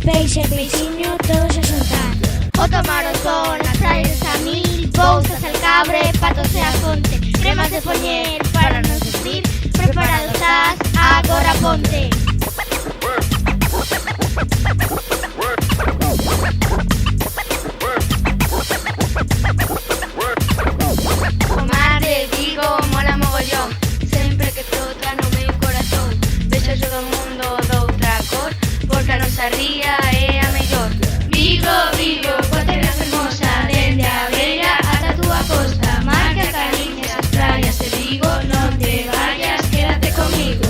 Peixe, peixiño, todos a xuntar. O tomar o sol nas praias a mil, bouzas, alcabre, patos e a fonte, cremas de poñer para nos vestir, preparados estás, agora ponte. O mar de Vigo mola mogollón, sempre que flota no meu corazón, vexo todo o mundo doutra cor, porque a nosa ría é a mellor. Vigo, Vigo, coterra fermosa, dende a beira ata a túa costa, mar que acariñas as praias de Vigo, non te vayas, quédate comigo.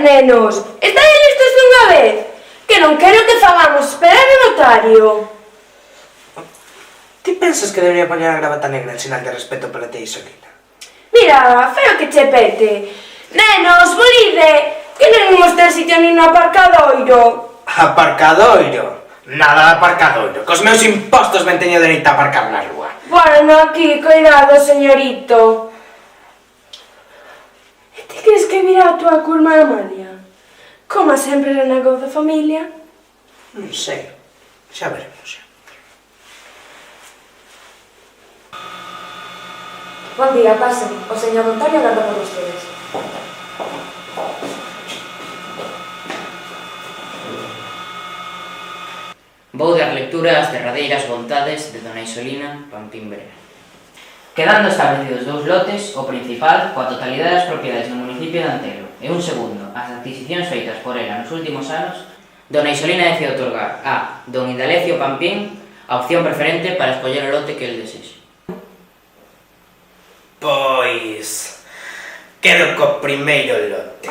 Nenos, estáis listos dunha vez? Que non quero que fagamos esperar o notario. Ti pensas que debería poñer a gravata negra en sinal de respeto para ti, Isolina? Mira, feo que che pete. Nenos, volide, que non imos ter sitio nin no aparcadoiro. Aparcadoiro? Nada de aparcadoiro. Cos meus impostos ben teño dereito a aparcar na rúa. Bueno, aquí, cuidado, señorito. Ti crees que virá a túa curma Amalia? Como sempre renegou da familia? Non sei, xa veremos. Bon día, pasen. O señor notario agarda por vostedes. Vou dar lectura ás derradeiras vontades de dona Isolina Pampín Brera. Quedando establecidos dous lotes, o principal, coa totalidade das propiedades do municipio de Antelo, e un segundo, as adquisicións feitas por ela nos últimos anos, dona Isolina decide otorgar a don Indalecio Pampín a opción preferente para escoller o lote que el desexe. Pois... quedo co primeiro lote.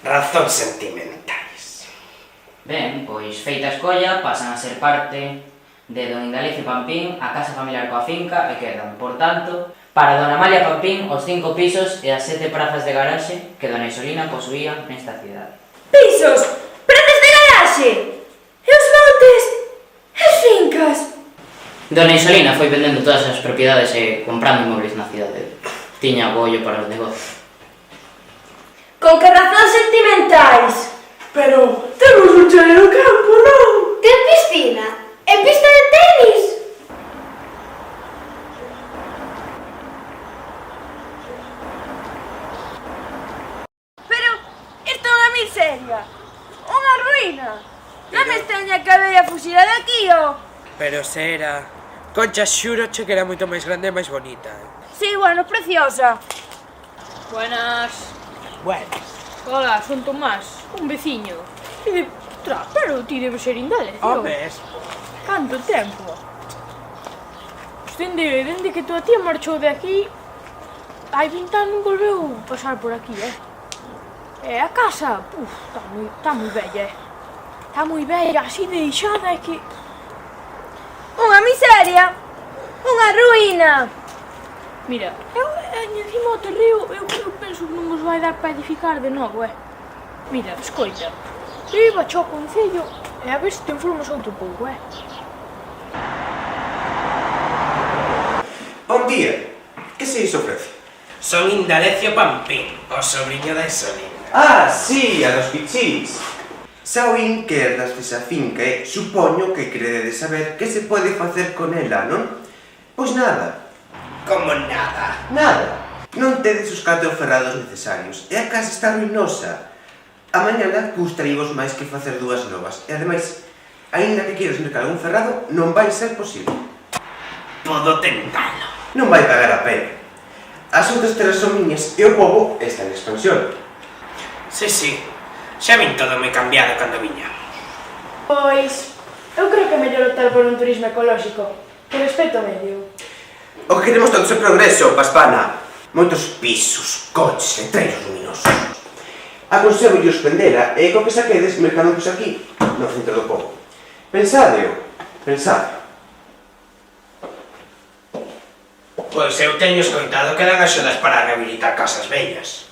Razóns sentimentais. Ben, pois feita a escolla, pasan a ser parte de don Indalecio Pampín, a casa familiar coa finca, e quedan, por tanto, para dona Amalia Pampín os 5 pisos e as 7 prazas de garaxe que dona Isolina posuía nesta cidade. Pisos, prazas de garaxe, e os lotes, e as fincas. Dona Isolina foi vendendo todas as propiedades e comprando inmobles na cidade. Tiña apoio para os negocios. Con que razóns sentimentais? Pero temos un chale no campo, non? Ten piscina? E pista de tenis? Pero isto é unha miseria, unha ruína. Non me extraña que a vella fuxira daqui, ó. Pero será... Concha, xúroche que era moito máis grande e máis bonita. Sí, bueno, preciosa. Buenas. Buenas. Hola, son Tomás, un veciño. Ostras, pero ti debe ser indalecio. Ves? Canto tempo? Pois dende que tua tía marchou de aquí, hai 20 anos volveu pasar por aquí, E a casa, está moi bella, Está moi bella, así deixada, é que... Unha miseria! Unha ruína! Mira, eu encima o terreo, eu penso que non vos vai dar para edificar de novo, Mira, escoita, eu iba ao concello e a ver se te informas outro pouco, Bom día, que se iso ofrece? Son Indalecio Pampín, o sobrinho da Isolina. Ah, sí, a dos pichís. Saoín que herdastes a finca e supoño que queredes saber que se pode facer con ela, non? Pois nada. Como nada. Nada. Non tedes os 4 ferrados necesarios e a casa está ruinosa. A mañana custaríavos máis que facer 2 novas e ademais, aínda que queres mercar un ferrado, non vai ser posible. Podo tentalo. Non vai pagar a pena. As outras terras son miñas e o pobo está en expansión. Sí, xa vin todo moi cambiado cando viña. Pois, eu creo que é mellor optar por un turismo ecolóxico, que respeto ao medio. O que queremos todos é progreso, Paspana. Moitos pisos, coches e treinos luminosos. Aconsello-os vendela e co que saquedes mercadopos aquí, no centro do pobo. Pensadeo, pensade. Pois eu teño escoitado que dan axudas para rehabilitar casas vellas.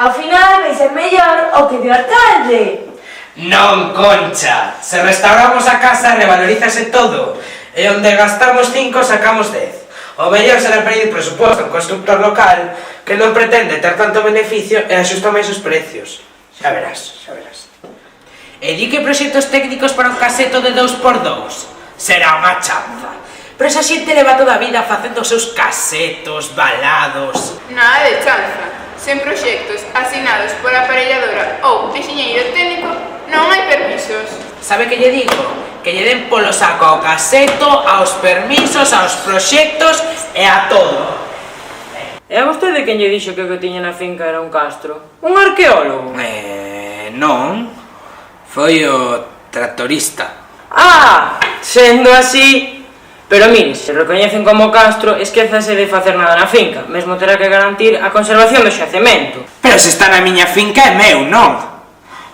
Ao final vai ser mellor o que dio alcalde. Non, Concha! Se restauramos a casa, revalorízase todo. E onde gastamos 5, sacamos 10. O mellor será pedir presuposto a un constructor local que non pretende ter tanto beneficio e axusta máis os precios. Xa verás, xa verás. E di que proxectos técnicos para un caseto de 2x2 será unha chanza. Pero esa xente leva toda a vida facendo os seus casetos, balados... Nada de chanza. Sen proxectos asinados por aparelladora ou enxeñeiro técnico, non hai permisos. Sabe que lle digo? Que lle den polo saco ao caseto, aos permisos, aos proxectos e a todo. E a vostede quen lle dixo que o que tiña na finca era un castro? Un arqueólogo? Non. Foi o tractorista. Ah, sendo así... Pero mire, se recoñecen como castro, esquézase de facer nada na finca, mesmo terá que garantir a conservación do xacemento. Pero se está na miña finca é meu, non?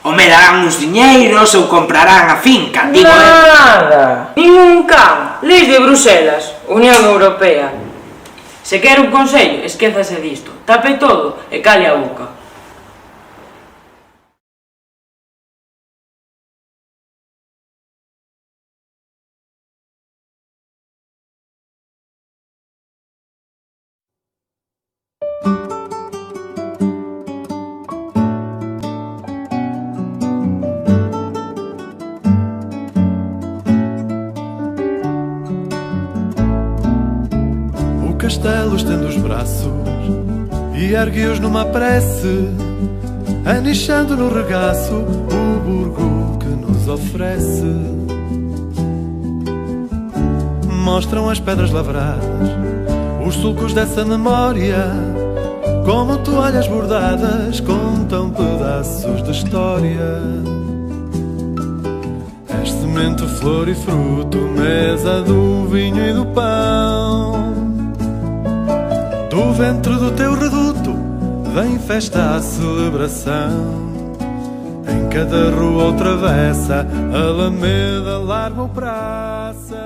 Ou me darán uns diñeiros ou comprarán a finca, digo... Nada! Ningún can! Leis de Bruselas, Unión Europea. Se quer un consello, esquézase disto. Tape todo e cale a boca. O castelo estende os braços e ergue-os numa prece, anichando no regaço o burgo que nos oferece. Mostram as pedras lavradas, os sulcos dessa memória, como toalhas bordadas, contam pedaços de história. És semente, flor e fruto, mesa do vinho e do pão. Do ventre do teu reduto vem festa a celebração. Em cada rua ou travessa, alameda, larga ou praça.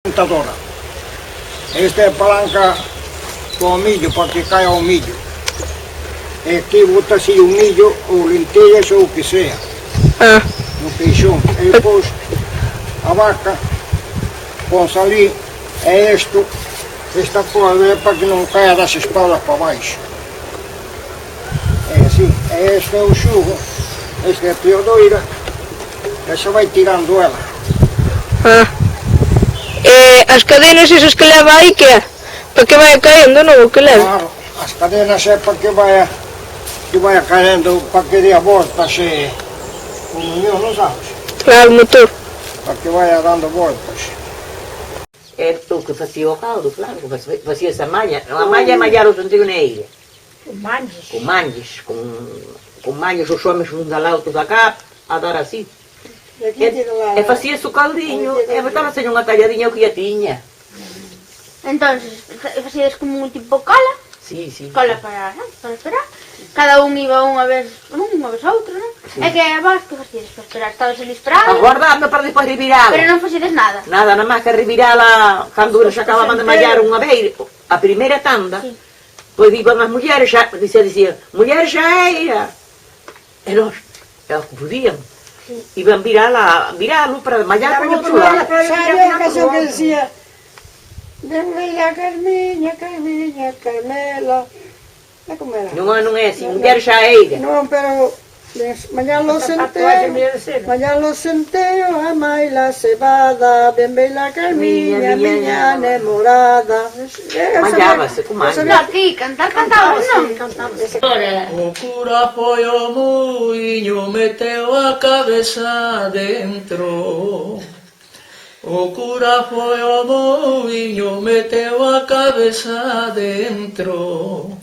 Tentadora. Esta é a palanca com o milho, para que caia o milho. E aqui bota-se o milho, ou lentilhas, ou o que seja. No peixão. E depois a vaca, põe-se ali, é isto, esta coisa é para que não caia das espaldas para baixo. É assim, este é o churro, esta é a piodoira, essa vai tirando ela. As cadenas esas que leva aí, que é? Para que vaya caindo, non? O que leva? Claro, as cadenas é para que vaya caindo, para que dê a volta, se o muñón, non sabes? Claro, o motor. Para que vaya dando voltas. É tu que facía o caldo, claro, facía esa malla. A malla é mallar o sentido na ilha. Com manjes. Com manjes, com manjes os homens um da lá, outro da cá, a dar assim. E facía-se o caldinho, e botava-se unha talladinha o que ya tiña. Entonces, facías como un tipo cola? Sí, sí. Cola para esperar. Cada un iba unha vez a outra, non? Sí. É que vos que facías para esperar? Estabas ali esperando? Aguardando para despois revirala. Pero non faciades nada? Nada, nada máis que revirala cando eles acababan de mallar unha vez, a primeira tanda. Sí. Pois iban as mulleres, xa, dicía, mulleres xa era. E nós, elas podían. Iban viralo para mallar por outro lado. Sabía a canción que decía ven veia Carmiña, Carmiña, Carmela. Como era? Non é assim, mulher xa era. Non, pero mañá lo senteo, a mai la cebada, ben veia Carmiña, miña namorada. Mallábase con manha. No, aquí, cantaba, non? O cura foi o muiño, meteu a cabeza dentro. O cura foi o muiño, meteu a cabeza dentro.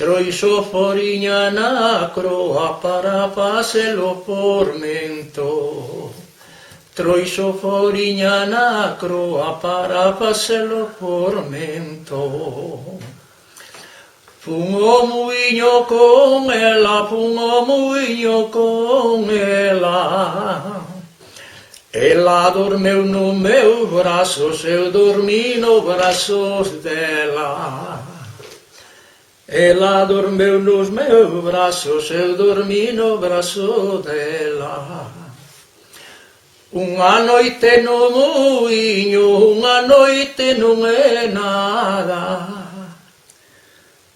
Troixo foriña na croa para facelo pormento. Troixo foriña na croa para facelo pormento. Fun o muiño con ela, fun o muiño con ela. Ela dormeu no meu braços, eu dormi no braços dela. Ela dormeu nos meus braços, eu dormi no braço dela. Unha noite no muiño, unha noite non é nada.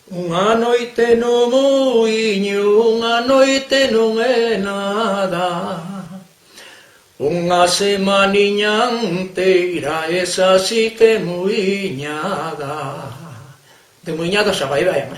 Unha noite no muiño, unha noite non é nada. Unha semaniña inteira, esa sí que muiñada. De muiñada xa vai ben,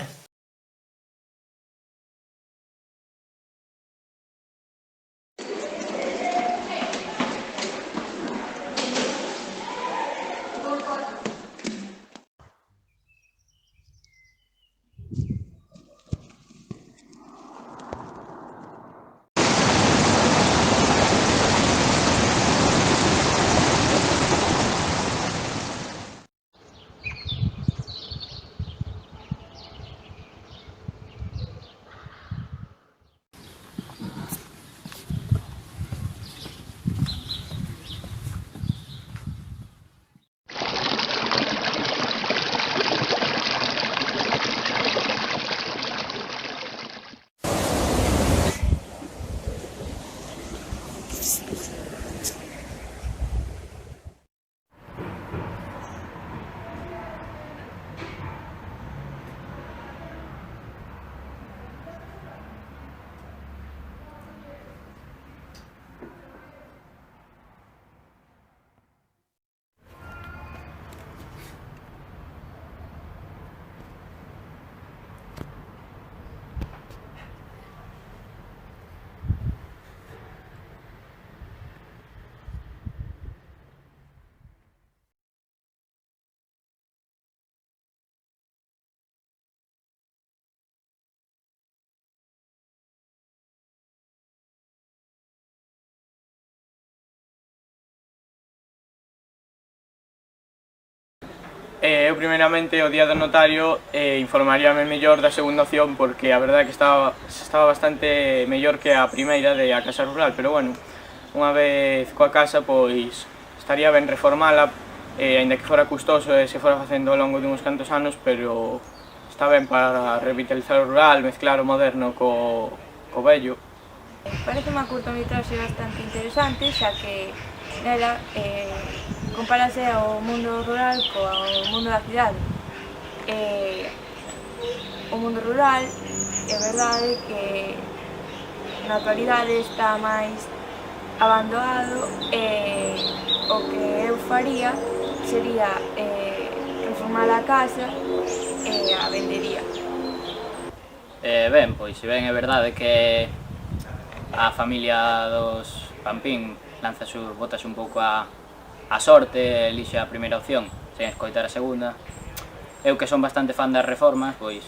Eu primeiramente o día do notario informaríame mellor da segunda opción porque a verdade é que estaba bastante mellor que a primeira de a casa rural, pero bueno, unha vez coa casa pois estaría ben reformala aínda que fora custoso e se fora facendo ao longo de uns cantos anos, pero está ben para revitalizar o rural, mezclar o moderno co vello. Parece unha curtametraxe bastante interesante, xa que nela compárase o mundo rural co mundo da cidade. O mundo rural é verdade que na actualidade está máis abandonado e o que eu faría sería reformar a casa e a vendería. Ben, pois se ben é verdade que a familia dos Pampín botase un pouco a sorte e elixe a primeira opción sen escoitar a segunda. Eu que son bastante fan das reformas, pois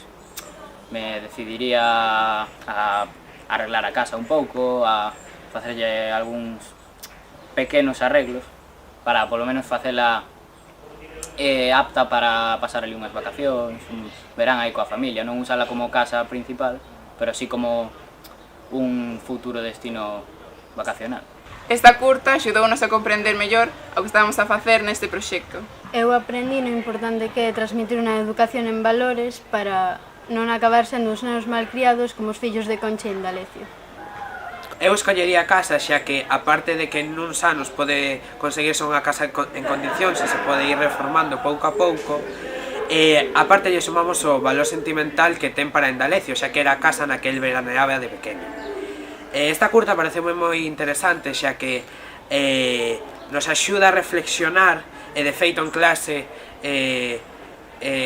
me decidiría a arreglar a casa un pouco, a facerlle algúns pequenos arreglos para polo menos facela apta para pasar ali unhas vacacións, un verán aí coa familia, non usala como casa principal, pero así como un futuro destino vacacional. Esta curta axudounos a comprender mellor o que estábamos a facer neste proxecto. Eu aprendi no importante que é transmitir unha educación en valores para non acabar sendo uns nenos malcriados como os fillos de Concha e Indalecio. Eu escollería a casa xa que, aparte de que nuns anos pode conseguirse unha casa en condicións e se pode ir reformando pouco a pouco, aparte lle sumamos o valor sentimental que ten para Indalecio, xa que era a casa na que el veraneaba de pequeno. Esta curta parece moi interesante xa que nos axuda a reflexionar e de feito en clase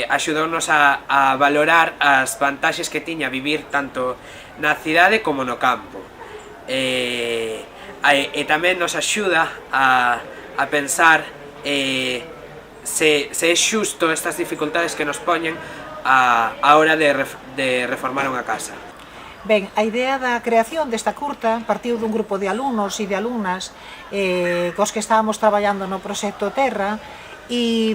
axudounos a valorar as vantaxes que tiña vivir tanto na cidade como no campo. E tamén nos axuda a pensar se é xusto estas dificultades que nos poñen a hora de reformar unha casa. Ben, a idea da creación desta curta partiu dun grupo de alumnos e de alumnas cos que estábamos traballando no proxecto Terra e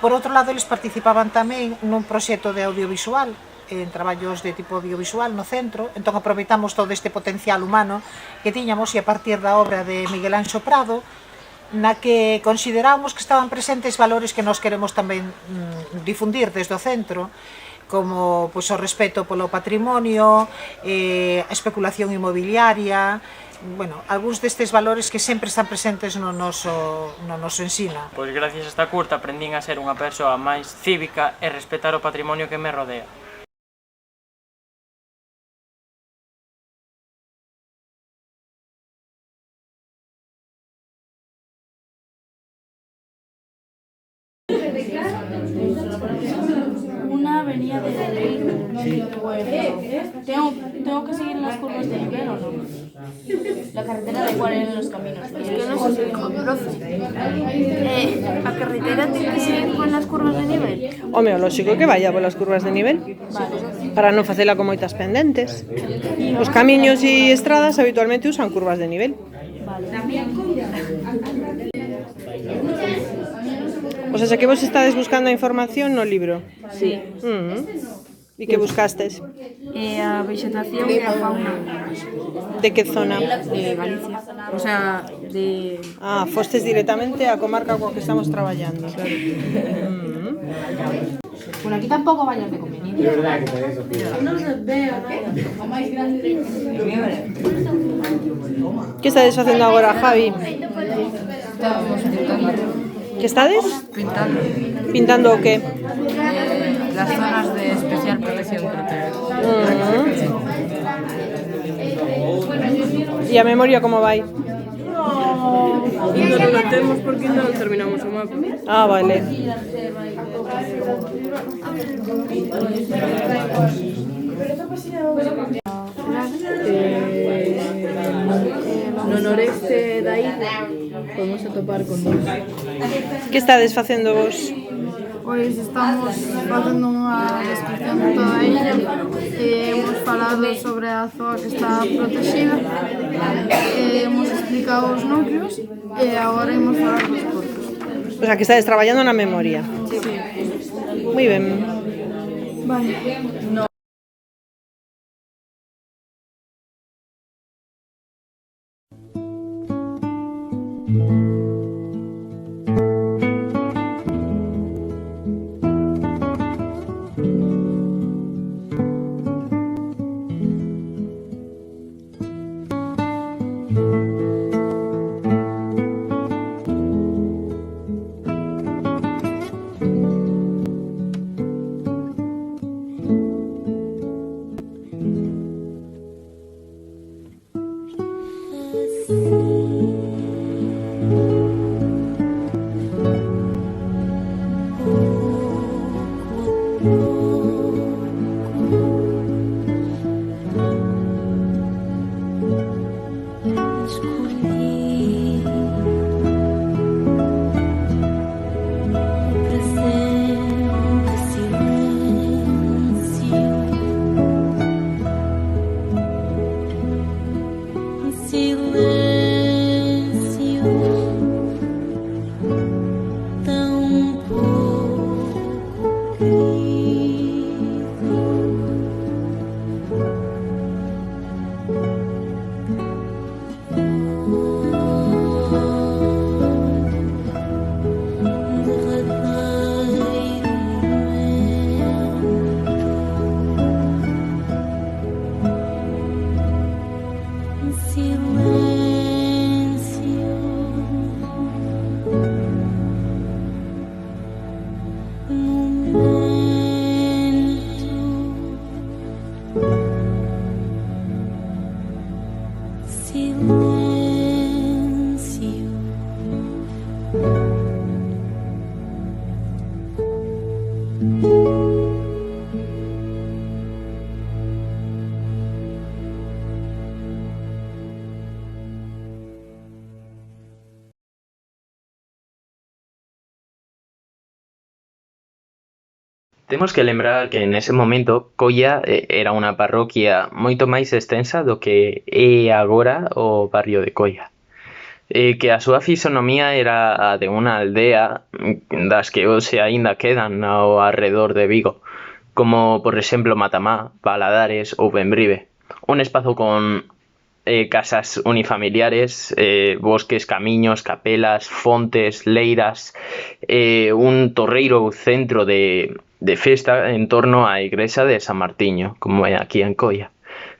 por outro lado eles participaban tamén nun proxecto de audiovisual en traballos de tipo audiovisual no centro, entón aproveitamos todo este potencial humano que tiñamos e a partir da obra de Miguel Anxo Prado na que consideramos que estaban presentes valores que nós queremos tamén difundir desde o centro, como pois, o respeto polo patrimonio, a especulación inmobiliaria, bueno, algúns destes valores que sempre están presentes no noso ensino. Pois gracias a esta curta aprendín a ser unha persoa máis cívica e respetar o patrimonio que me rodea. Una avenida de ¿Tengo que seguir las curvas de nivel o no? La carretera da igual en los caminos. Es que no sé, profe. ¿A carretera tiene que seguir con las curvas de nivel? Home, o lóxico é que vaya polas curvas de nivel, para non facela con moitas pendentes. Os camiños e estradas habitualmente usan curvas de nivel. O sea, que vos estades buscando a información no libro? Sí. E que buscastes? A vegetación e a fauna. De que zona? De Galicia. O sea, de... Ah, fostes directamente a comarca coa que estamos traballando. Claro. Por aquí tampouco vayas de conveniencia. É verdad que te eso. Non se ve, o máis grande. Que estades facendo agora, Javi? Estamos pintando. Que estades? Pintando. Pintando o que? Las zonas de especial protección, creo que. E a memoria como vai? Ainda non a temos porque ainda non terminamos o mapa. Ah, vale. No noreste da illa podemos atopar con dos. Que estades facendo vos? Pois estamos facendo unha descripción de toda a illa e hemos falado sobre a zoa que está protegida e hemos explicado os núcleos e agora imos falar dos portos. O sea, que estades traballando na memoria. Sí. Moi ben. Vale. No. Temos que lembrar que nese momento Coia era unha parroquia moito máis extensa do que é agora o barrio de Coia. Que a súa fisonomía era a de unha aldea das que hoxe aínda quedan ao arredor de Vigo, como por exemplo Matamá, Valadares ou Bembrive. Un espazo con casas unifamiliares, bosques, camiños, capelas, fontes, leiras, un torreiro ou centro de festa en torno á igrexa de San Martiño, como é aquí en Coia.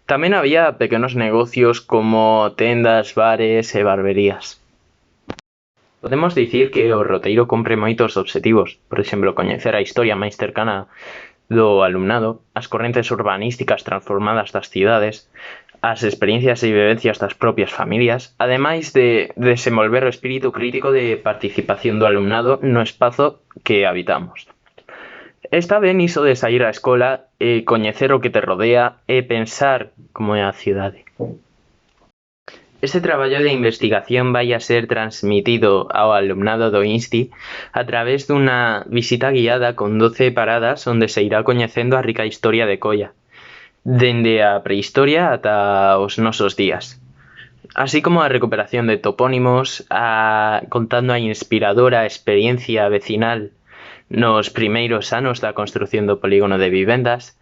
Tamén había pequenos negocios como tendas, bares e barberías. Podemos dicir que o roteiro cumpre moitos obxectivos, por exemplo, coñecer a historia máis cercana do alumnado, as correntes urbanísticas transformadas das cidades, as experiencias e vivencias das propias familias, ademais de desenvolver o espírito crítico de participación do alumnado no espazo que habitamos. Está ben iso de sair á escola e coñecer o que te rodea e pensar como é a cidade. Este traballo de investigación vai a ser transmitido ao alumnado do INSTI a través dunha visita guiada con 12 paradas onde se irá coñecendo a rica historia de Coia, dende a prehistoria ata os nosos días, así como a recuperación de topónimos, contando a inspiradora experiencia vecinal nos primeiros anos da construción do polígono de vivendas,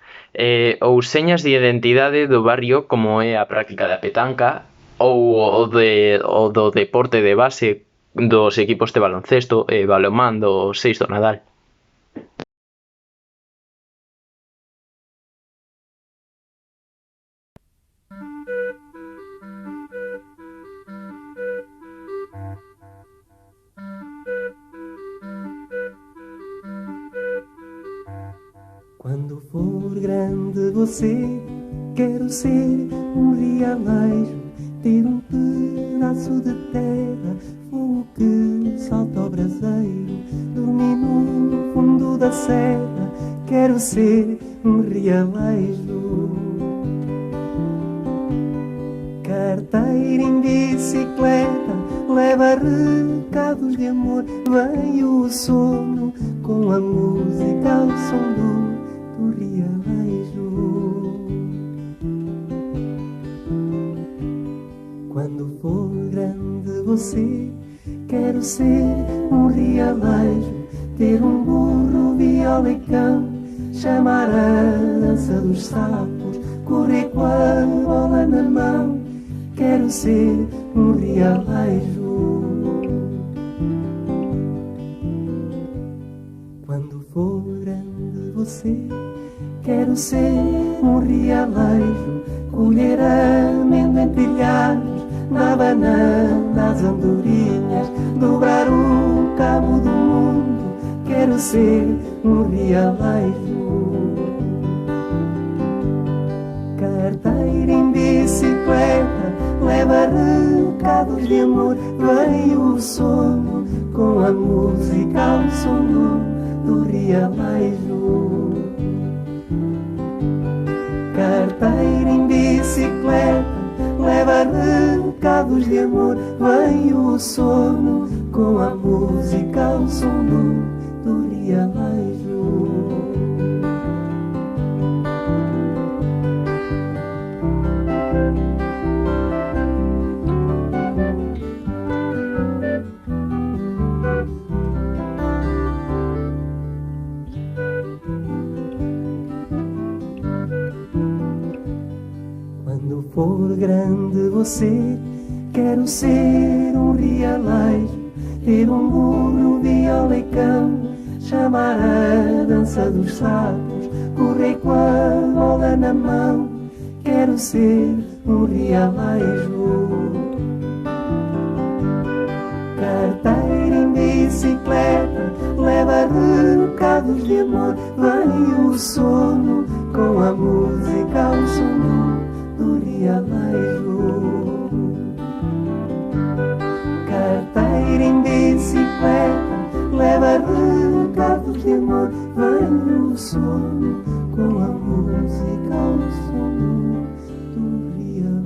ou señas de identidade do barrio como é a práctica da petanca ou o do deporte de base dos equipos de baloncesto e balonmán do 6 do Nadal. Quando for grande você, quero ser realejo, ter pedaço de terra, fogo que salta ao braseiro, dormir no fundo da serra, quero ser realejo. Carteira em bicicleta, leva recados de amor, veio o sono com a música ao som do realejo. Quando for grande você, quero ser realejo, ter burro, viola e cão, chamar a dança dos sapos, correr com a bola na mão, quero ser realejo. Quando for grande você, quero ser realejo, colher amêndoa em telhados, dar banana às andorinhas, dobrar o cabo do mundo, quero ser realejo. Carteira em bicicleta, leva recado cercados de amor, vem o sono com a música ao som do rialejo. Carteira em bicicleta, leva recados de amor, vem o sono com a música ao som do rialejo. Quando for grande você, quero ser um rialejo, ter um burro, viola e cão, chamar a dança dos sapos, correr com a bola na mão. Quero ser um rialejo. Carteira em bicicleta, leva recados de amor, vem o sono com a música ao som do rialejo. Carteira em bicicleta, leva recados de amor, vem o sono com a música ao som do rialejo.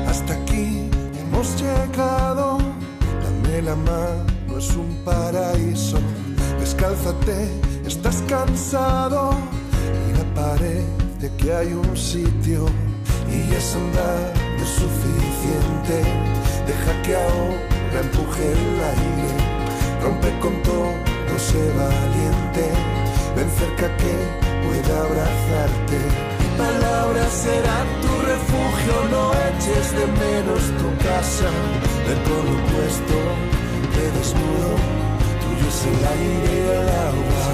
Hasta aquí hemos llegado, dame la mano, es un paraíso. Descálzate, estás cansado y me parece que hay un sitio y es andar es suficiente. Deja que ahora empuje el aire, rompe con todo, sé valiente. Ven cerca que pueda abrazarte. Mi palabra será tu refugio, no eches de menos tu casa. Ven con lo puesto, te desnudo, tuyo es el aire y el agua.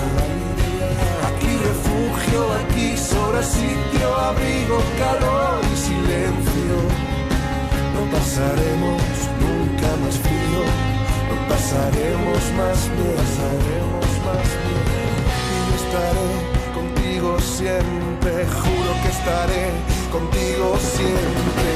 Aquí refugio, aquí sobra sitio, abrigo, calor y silencio. No pasaremos nunca más frío, no pasaremos más miedo, y yo estaré contigo siempre, juro que estaré contigo siempre.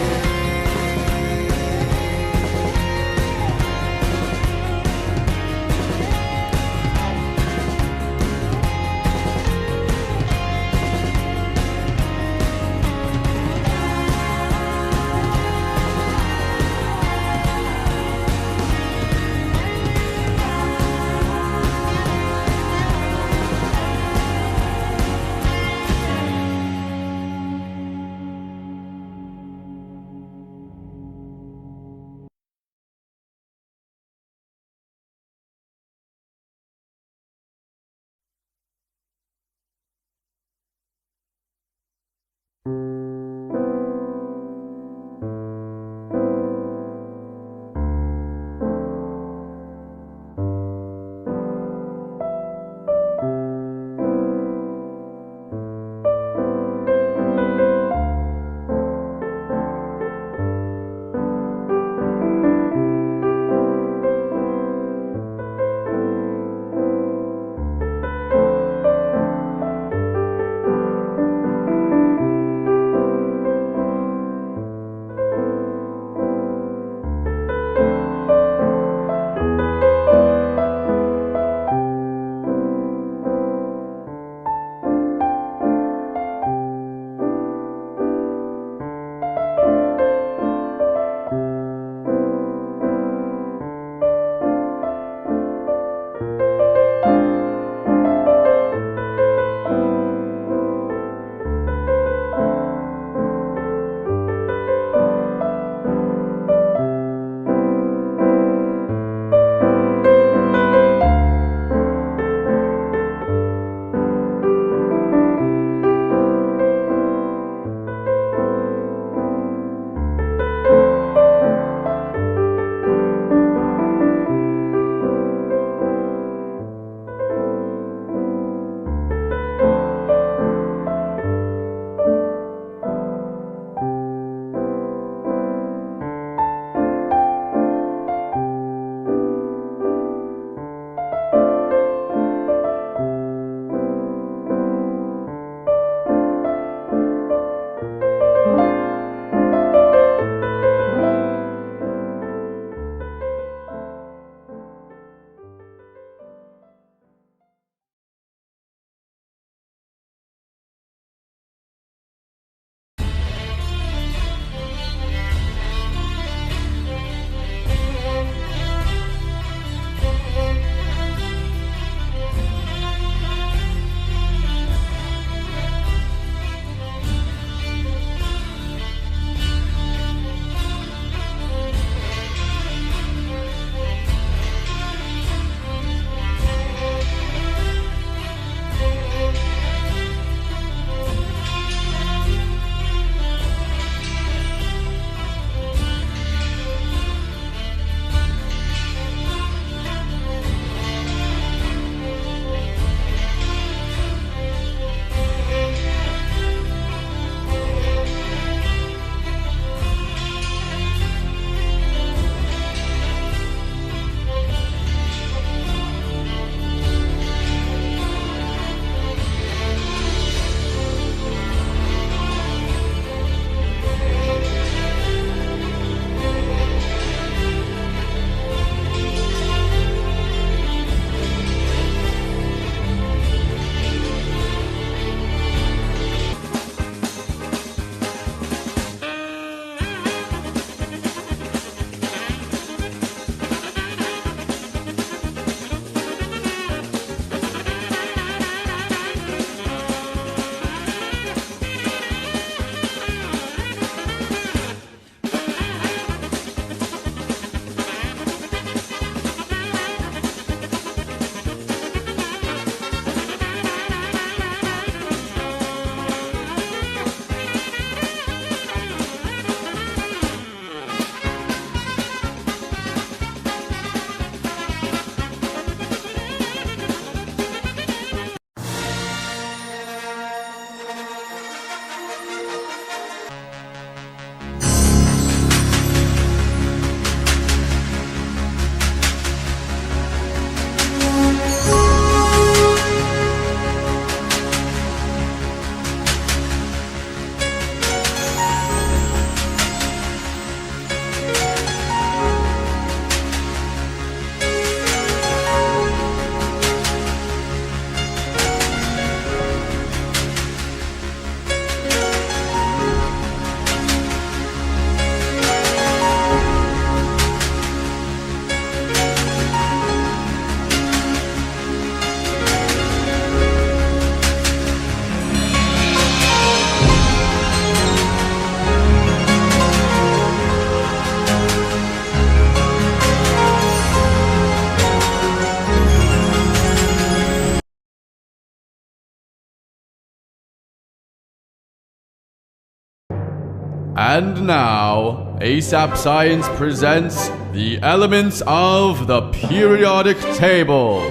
And now, ASAP Science presents the elements of the periodic table.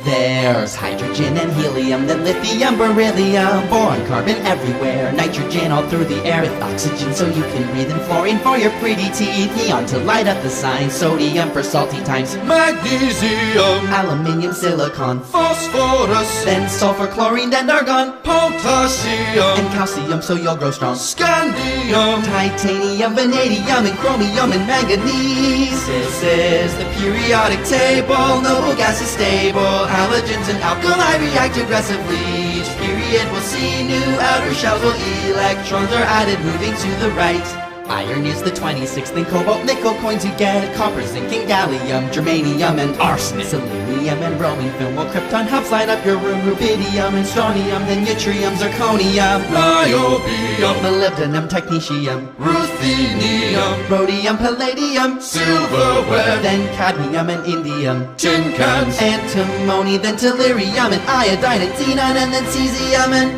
There's hydrogen and helium, then lithium, beryllium, boron, carbon everywhere, nitrogen all through the air, with oxygen so you can breathe, and fluorine for your pretty teeth, neon to light up the signs, sodium for salty times, magnesium, aluminium, silicon, phosphorus, then sulfur, chlorine, then argon, potassium, and calcium so you'll grow strong, scandium, titanium, vanadium, and chromium, and manganese. This is the periodic table, no gas is stable, halogens and alkali react aggressively. Each period will see new outer shells while electrons are added, moving to the right. Iron is the 26th, then cobalt, nickel coins you get, copper, zinc, and gallium, germanium, and arsenic, selenium, and bromine film, while krypton helps light up your room, rubidium, and strontium, then yttrium, zirconium, niobium, molybdenum, technetium, ruthenium, rhodium, palladium, silverware, then cadmium and indium, tin cans, antimony, then tellurium, and iodine, and xenon, and then cesium, and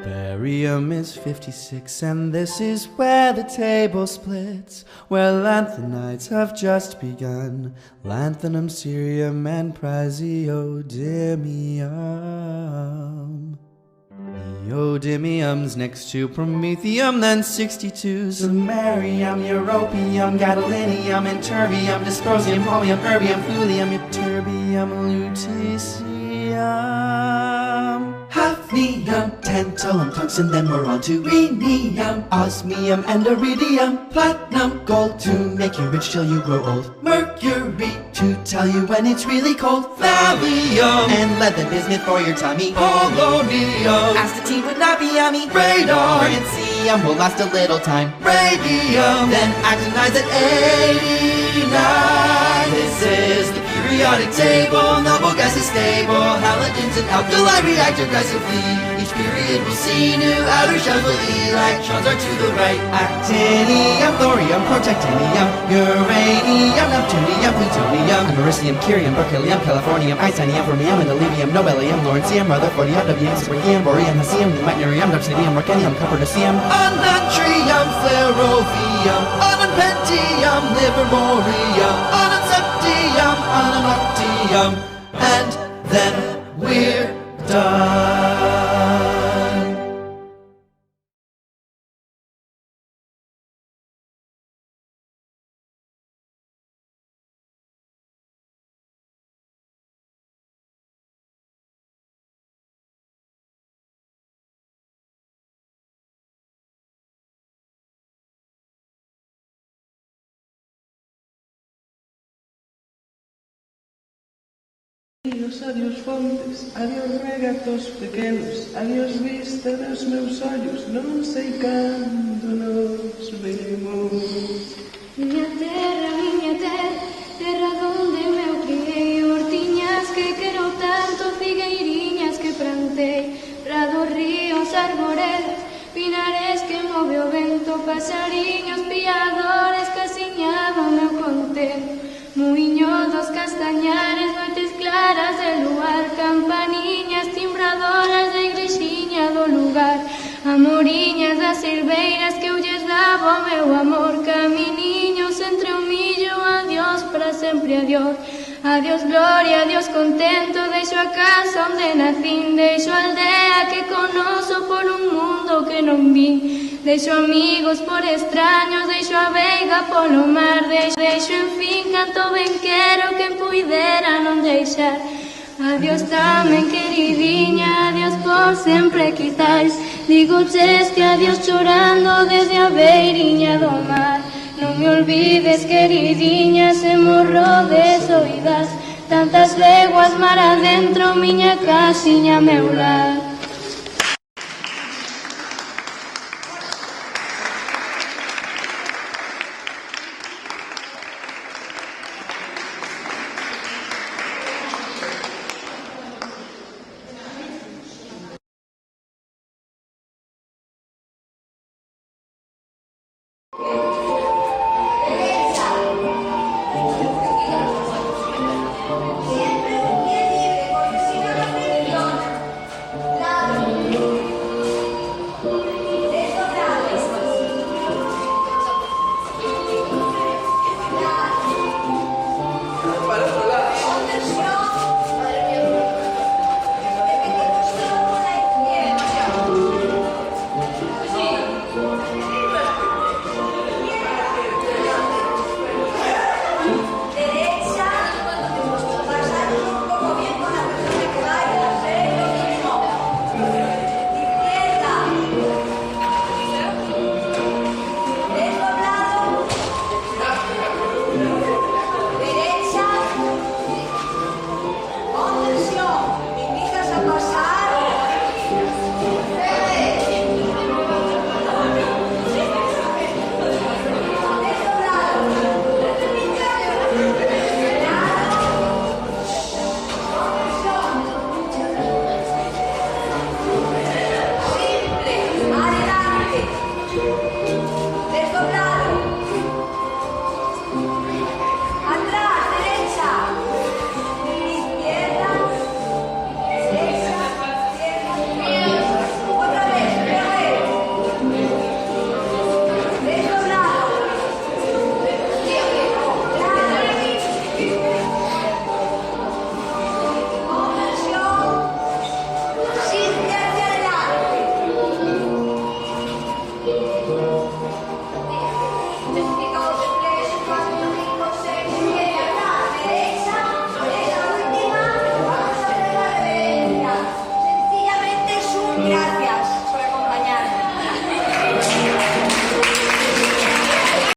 barium is 56, and this is where the table splits, where lanthanides have just begun, lanthanum, cerium, and praseodymium. Neodymium's next to promethium, then 62, samarium, europium, gadolinium, and terbium, dysprosium, holmium, erbium, thulium, ytterbium, lutetium, hafnium, tantalum, tungsten, then we're on to rhenium, osmium, and iridium, platinum, gold to make you rich till you grow old, mercury to tell you when it's really cold, thallium, and lead, the bismuth for your tummy, polonium, astatine would not be yummy, radar, francium will last a little time, radium, then actinides at 89. This is the periodic table, noble gas is stable, halogens and alkali react aggressively. Each period will see new outer shells while electrons are to the right. Actinium, thorium, protactinium, uranium, neptunium, plutonium, americium, curium, berkelium, californium, isonium, fermium, and olivinium, nobelium, lawrencium, rutherfordium, wm, sprigium, boreum, hesium, pneumatium, dubsinium, mercenium, copernicium, natrium, flerovium, pentium, livermorium, septium, noctium, and then we're done. Adiós fontes, adiós regatos pequenos, adiós vista dos meus ollos, non sei cando nos vemos. Miña terra, terra donde me criei, hortiñas que quero tanto, figueiriñas que plantei, prados, ríos, arboredas, pinares que move o vento, pasariños, piadores, casiñaba o meu contento, muiño dos castañares, noites claras de luar, campaniñas timbradoras da igrexiña do lugar, amoriñas das silveiras que eu lles daba o meu amor, caminiños entre o millo, adiós para sempre, adiós. Adiós gloria, adiós contento, deixo a casa onde nacín, deixo a aldea que conozo por un mundo que non vin, deixo amigos por extraños, deixo a veiga polo mar, deixo en fin canto ben quero quen puidera non deixar. Adiós tamén queridiña, adiós por sempre quizás, digo este adiós chorando desde a beiriña do mar. Non me olvides, queridiña, se morro de soidade, tantas leguas mar adentro, miña casiña, meu lar.